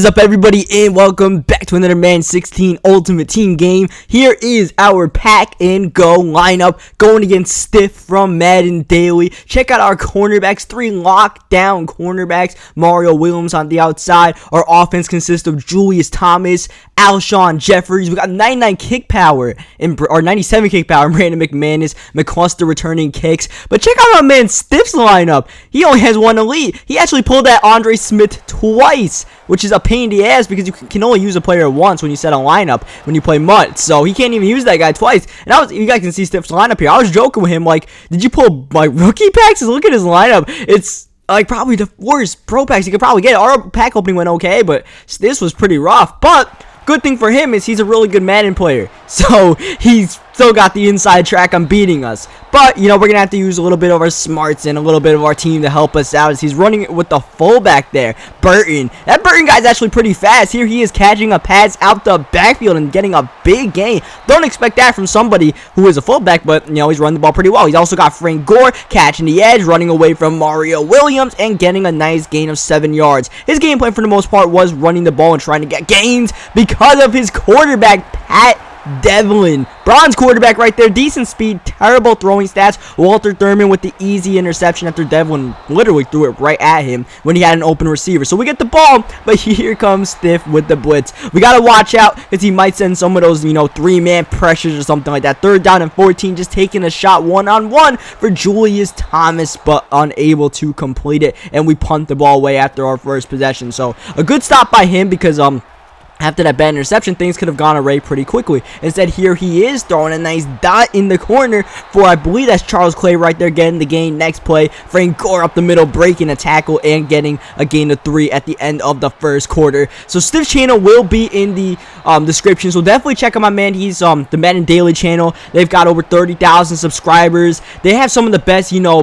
is up, everybody, and welcome back to another Madden 16 Ultimate Team game. Here is our pack and go lineup going against Stiff from Madden Daily. Check out our cornerbacks, 3 lockdown cornerbacks. Mario Williams on the outside. Our offense consists of Julius Thomas, Alshon Jeffries. We got 99 kick power or 97 kick power. Brandon McManus, McCluster returning kicks. But check out my man Stiff's lineup. He only has 1 elite. He actually pulled that Andre Smith twice, which is a pain in the ass because you can only use a player once when you set a lineup when you play MUT. So he can't even use that guy twice. And you guys can see Stiff's lineup here. I was joking with him like, did you pull my rookie packs? Look at his lineup. It's like probably the worst pro packs you could probably get. Our pack opening went okay, but this was pretty rough. But good thing for him is he's a really good Madden player, so he's still got the inside track on beating us. But, you know, we're going to have to use a little bit of our smarts and a little bit of our team to help us out as he's running it with the fullback there, Burton. That Burton guy's actually pretty fast. Here he is catching a pass out the backfield and getting a big gain. Don't expect that from somebody who is a fullback, but, you know, he's running the ball pretty well. He's also got Frank Gore catching the edge, running away from Mario Williams, and getting a nice gain of 7 yards. His game plan for the most part was running the ball and trying to get gains because of his quarterback, Pat Devlin. Bronze quarterback right there. Decent speed, terrible throwing stats. Walter Thurman with the easy interception after Devlin literally threw it right at him when he had an open receiver. So we get the ball, but here comes Stiff with the blitz. We got to watch out because he might send some of those, you know, 3-man pressures or something like that. 3rd down and 14, just taking a shot one-on-one for Julius Thomas, but unable to complete it. And we punt the ball away after our first possession. So a good stop by him because, after that bad interception, things could have gone away pretty quickly. Instead, here he is throwing a nice dot in the corner for, I believe that's Charles Clay right there getting the gain. Next play, Frank Gore up the middle, breaking a tackle and getting a gain of 3 at the end of the first quarter. So Stiff's channel will be in the description, so definitely check out my man. He's the Madden Daily channel. They've got over 30,000 subscribers. They have some of the best, you know,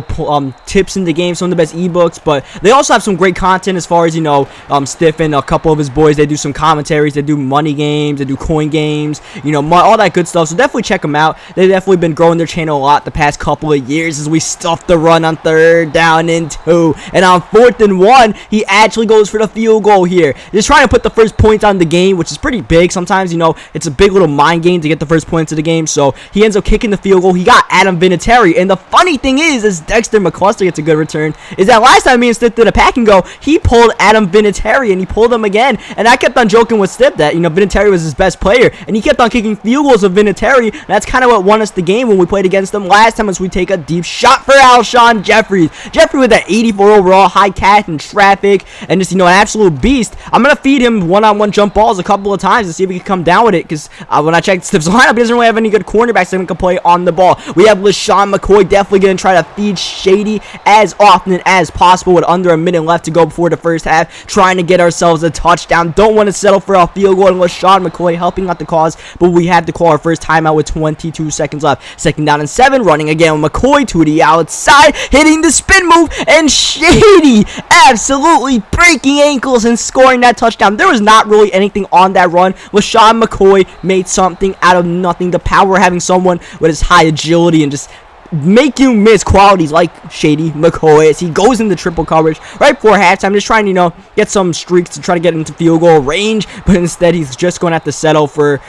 tips in the game, some of the best ebooks, but they also have some great content as far as, you know, Stiff and a couple of his boys. They do some commentary. They do money games, they do coin games, you know, all that good stuff. So definitely check them out. They've definitely been growing their channel a lot the past couple of years as we stuff the run on 3rd down and 2. And on 4th and 1, he actually goes for the field goal here. Just trying to put the first points on the game, which is pretty big. Sometimes, you know, it's a big little mind game to get the first points of the game. So he ends up kicking the field goal. He got Adam Vinatieri. And the funny thing is Dexter McCluster gets a good return, is that last time me and Stiff did a pack and go, he pulled Adam Vinatieri and he pulled him again. And I kept on joking with Stiff that, you know, Vinatieri was his best player, and he kept on kicking field goals of Vinatieri, and that's kind of what won us the game when we played against them last time, as we take a deep shot for Alshon Jeffries. Jeffrey with that 84 overall, high catch and traffic, and just, you know, an absolute beast. I'm going to feed him one-on-one jump balls a couple of times to see if he can come down with it, because when I checked Stiff's lineup, he doesn't really have any good cornerbacks that can play on the ball. We have LaShawn McCoy definitely going to try to feed Shady as often as possible with under a minute left to go before the first half, trying to get ourselves a touchdown. Don't want to settle for a field goal, and LaShawn McCoy helping out the cause, but we had to call our first timeout with 22 seconds left. 2nd down and 7, running again with McCoy to the outside, hitting the spin move, and Shady absolutely breaking ankles and scoring that touchdown. There was not really anything on that run. LaShawn McCoy made something out of nothing. The power of having someone with his high agility and just make you miss qualities like Shady McCoy as he goes into triple coverage right before halftime, just trying to, you know, get some streaks to try to get into field goal range, but instead he's just going to have to settle for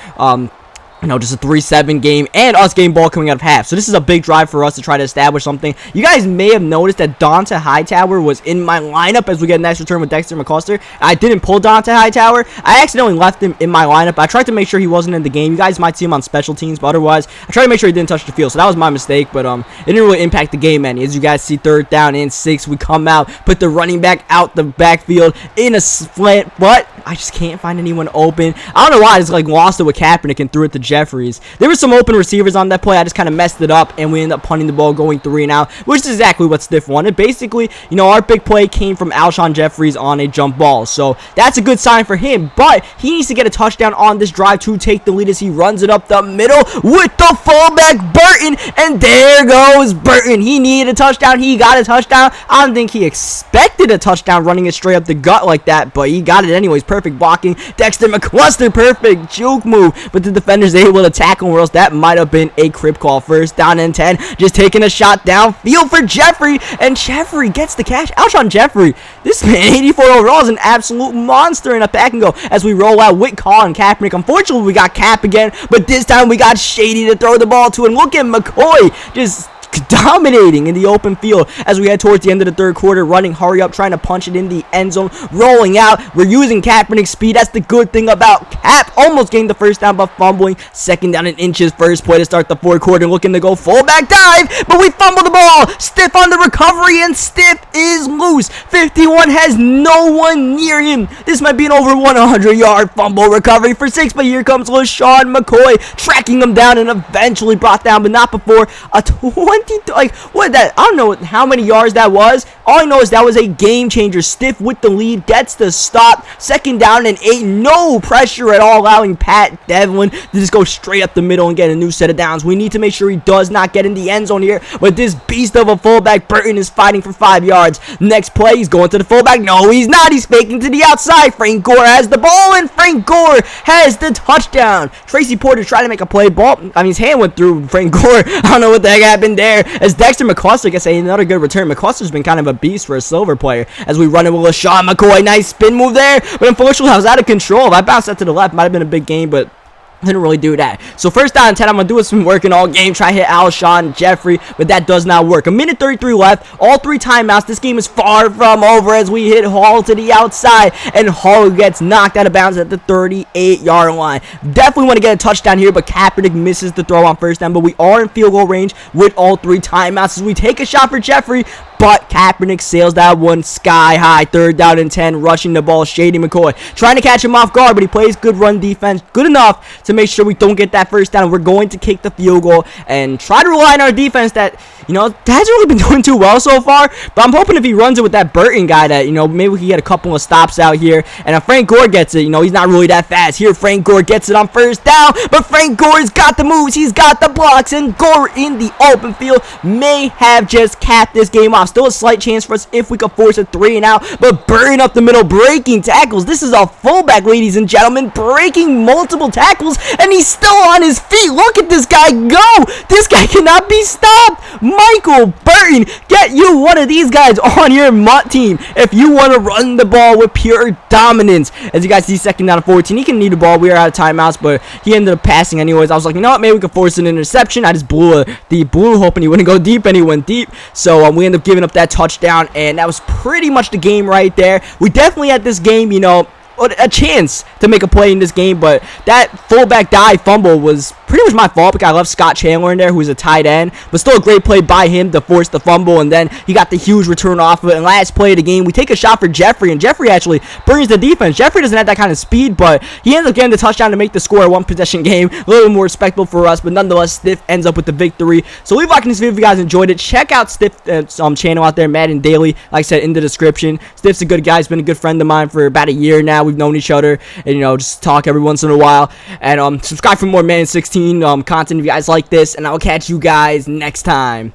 you know, just a 3-7 game and us getting ball coming out of half. So this is a big drive for us to try to establish something. You guys may have noticed that Dante Hightower was in my lineup as we get a nice return with Dexter McCluster. I didn't pull Dante Hightower. I accidentally left him in my lineup. I tried to make sure he wasn't in the game. You guys might see him on special teams, but otherwise, I tried to make sure he didn't touch the field. So that was my mistake, but it didn't really impact the game any. As you guys see, 3rd down and 6, we come out, put the running back out the backfield in a slant, but I just can't find anyone open. I don't know why I just like lost it with Kaepernick and threw it to Jeffries. There were some open receivers on that play. I just kind of messed it up, and we ended up punting the ball going 3 and out, which is exactly what Stiff wanted. Basically, you know, our big play came from Alshon Jeffries on a jump ball, so that's a good sign for him, but he needs to get a touchdown on this drive to take the lead as he runs it up the middle with the fullback Burton, and there goes Burton. He needed a touchdown. He got a touchdown. I don't think he expected a touchdown running it straight up the gut like that, but he got it anyways. Perfect blocking. Dexter McCluster, perfect juke move, but the defender's able to tackle him, or else that might have been a crib call. First down and 10. Just taking a shot downfield for Jeffrey, and Jeffrey gets the catch. Alshon Jeffrey, this man, 84 overall, is an absolute monster in a pack and go as we roll out with Colin Kaepernick. Unfortunately, we got Cap again, but this time we got Shady to throw the ball to, and look at McCoy just dominating in the open field as we head towards the end of the third quarter, running hurry up, trying to punch it in the end zone, rolling out. We're using Kaepernick's speed. That's the good thing about Cap. Almost getting the first down but fumbling. Second down and inches. First play to start the fourth quarter, looking to go fullback dive, but we fumble the ball. Stiff on the recovery, and Stiff is loose. 51 has no one near him. This might be an over 100-yard fumble recovery for 6, but here comes LaShawn McCoy tracking him down and eventually brought down, but not before a 20, like, what that, I don't know how many yards that was. All I know is that was a game changer. Stiff with the lead, gets the stop. Second down and 8, no pressure at all, allowing Pat Devlin to just go straight up the middle and get a new set of downs. We need to make sure he does not get in the end zone here, but this beast of a fullback Burton is fighting for 5 yards. Next play, he's going to the fullback. No, he's not. He's faking to the outside. Frank Gore has the ball, and Frank Gore has the touchdown. Tracy Porter tried to make a play. Ball, I mean, his hand went through Frank Gore. I don't know what the heck happened there, as Dexter McCluster gets another good return. McCluster's been kind of a beast for a silver player as we run it with LaShawn McCoy. Nice spin move there, but unfortunately I was out of control. If I bounced that to the left, might have been a big gain, but didn't really do that. So first down and 10, I'm going to do some working all game, try to hit Alshon Jeffrey, but that does not work. 1:33 left, all 3 timeouts. This game is far from over as we hit Hall to the outside, and Hall gets knocked out of bounds at the 38-yard line. Definitely want to get a touchdown here, but Kaepernick misses the throw on first down, but we are in field goal range with all 3 timeouts as we take a shot for Jeffrey, but Kaepernick sails that one sky high. Third down and 10, rushing the ball. Shady McCoy trying to catch him off guard, but he plays good run defense, good enough to make sure we don't get that first down. We're going to kick the field goal and try to rely on our defense that, you know, that hasn't really been doing too well so far, but I'm hoping if he runs it with that Burton guy that, you know, maybe we can get a couple of stops out here, and if Frank Gore gets it, you know, he's not really that fast. Here, Frank Gore gets it on first down, but Frank Gore's got the moves, he's got the blocks, and Gore in the open field may have just capped this game off. Still a slight chance for us if we could force a 3 and out, but Burton up the middle, breaking tackles. This is a fullback, ladies and gentlemen, breaking multiple tackles, and he's still on his feet. Look at this guy go. This guy cannot be stopped. Michael Burton, get you one of these guys on your MUT team if you want to run the ball with pure dominance. As you guys see, second down and 14. He can need the ball. We are out of timeouts, but he ended up passing anyways. I was like, you know what? Maybe we could force an interception. I just blew the blue, hoping he wouldn't go deep, and he went deep. So we ended up giving up that touchdown, and that was pretty much the game right there. We definitely had this game, you know, a chance to make a play in this game, but that fullback dive fumble was pretty much my fault because I left Scott Chandler in there, who's a tight end, but still a great play by him to force the fumble, and then he got the huge return off of it. And last play of the game, we take a shot for Jeffrey, and Jeffrey actually brings the defense. Jeffrey doesn't have that kind of speed, but he ends up getting the touchdown to make the score a 1-possession game. A little bit more respectable for us, but nonetheless, Stiff ends up with the victory. So leave a like in this video if you guys enjoyed it. Check out Stiff's channel out there, Madden Daily, like I said in the description. Stiff's a good guy. He's been a good friend of mine for about a year now. We've known each other, and, you know, just talk every once in a while. And subscribe for more Madden 16 content if you guys like this, and I'll catch you guys next time.